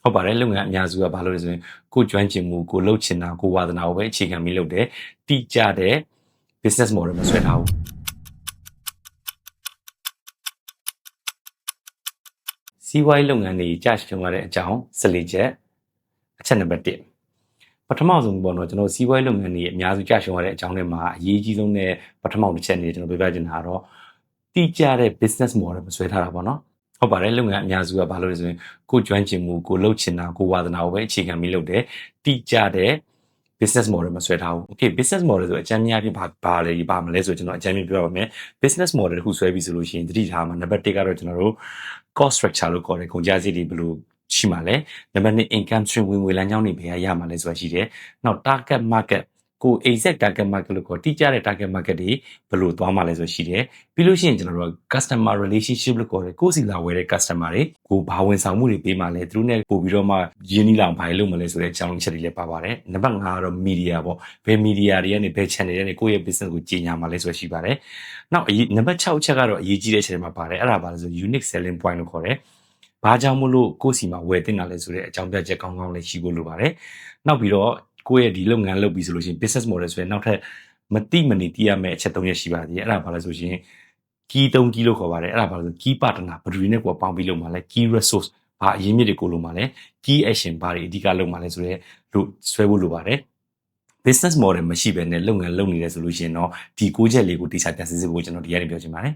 ဟုတ်ပါတယ်လုပ်ငန်းအများစုကဘာလို့လဲဆိုရင်ကိုကျွမ်းကျင်မှုကိုလှုပ်ချင်တာကိုဝါသနာကိုပဲအခြေခံပြီးလုပ်တယ်တိကျတဲ့ business model မဆွဲထားဘူးစီးပွားရေးလုပ်ငန်းတွေကြာရှုံရတဲ့အကြောင်း14ချက်အချက်နံပါတ်1ပထမဆုံးပေါ့နော်ကျွန်တော်စီးပွားရေးလုပ်ငန်းတွေအများစုကြာရှုံရတဲ့အကြောင်းတွေမှာအရေးကြီးဆုံးနဲ့ပထမတစ်ချက်နေကျွန်တော်ပြောပြချင်တာတော့တိကျတဲ့ business model မဆွဲထားတာပေါ့နော်ဟုတ်ပါတယ်လုပ်ငန်းအများစုကဘာလို့လဲဆိုရင်ကိုကျွမ်းကျင်မှုကိုလှုပ်ချင်တာကိုဝါသနာကိုပဲအခြေခံပြီးလုပ်တယ်တိကျတဲ့ business model မဆွဲထားဘူး okay business model ဆိုအကြမ်းများဖြစ်ဘာမလဲဆိုကျွန်တော်အကြမ်းများပြောပါမယ် business model တခုဆွဲပြီးဆိုလို့ရှိရင်သတိထားမှာနံပါတ်1ကတော့ကျွန်တော်တို့ cost structure လို့ခေါ်တယ်ကုန်ကျစရိတ်တွေဘယ်လိုရှိမှာလဲနံပါတ်2 income stream ဝင်ငွေလမ်းကြောင်းတွေဘယ်ဟာရမှာလဲဆိုတာရှိတယ်နောက် target market ကို exact target market လို့ခေါ်တိကျတဲ့ target market တွေဘယ်လိုသွားမှာလဲဆိုရှိတယ်ပြီးလို့ရှိရင်ကျွန်တော်တို့ customer relationship လို့ခေါ်တယ်ကိုယ်စီလာဝယ်တဲ့ customer တွေကိုဘာဝန်ဆောင်မှုတွေပေးမှာလဲသူတို့နဲ့ပို့ပြီးတော့မှရင်းနှီးလောင်ဘာတွေလုပ်မလဲဆိုတဲ့အကြောင်းချက်တွေလည်းပါပါတယ်နံပါတ်5ကတော့ media ပေါ့ဘယ် media တွေကနေဘယ် channel တွေကနေကိုယ့်ရဲ့ business ကိုကြီးညာမှာလဲဆိုတာရှိပါတယ်နောက်နံပါတ်6ချက်ကတော့အရေးကြီးတဲ့အချက်တွေမှာပါတယ်အဲ့ဒါပါလဲဆို unique selling point လို့ခေါ်တယ်ဘာကြောင့်မလို့ကိုယ့်စီမှာဝယ်တင်တာလဲဆိုတဲ့အကြောင်းပြချက်ကောင်းကောင်းလေးရှိဖို့လိုပါတယ်နောက်ပြီးတော့ကိုယ့်ရဲ့ဒီလုပ်ငန်းလုပ်ပြီးဆိုလို့ရှိရင် business model ဆိုရင်နောက်ထပ်မတိမနေတည်ရမယ့်အချက်3ချက်ရှိပါသေးတယ်အဲ့ဒါဘာလဲဆိုရင် key 3 key လို့ခေါ်ပါတယ်အဲ့ဒါဘာလဲဆို key partner ဘယ်သူတွေနဲ့ကိုပေါင်းပြီးလုပ်မှာလဲ key resource ဘာအရင်းမြစ်တွေကိုလုပ်မှာလဲ key action ဘာတွေအဓိကလုပ်မှာလဲဆိုတဲ့လို့ဆွဲဖို့လိုပါတယ် business model မရှိဘဲနဲ့လုပ်ငန်းလုပ်နေတယ်ဆိုလို့ရှိရင်တော့ဒီ6ချက်လေးကိုတိကျပြန်စစ်စစ်ဖို့ကျွန်တော်ဒီကနေပြောချင်ပါတယ်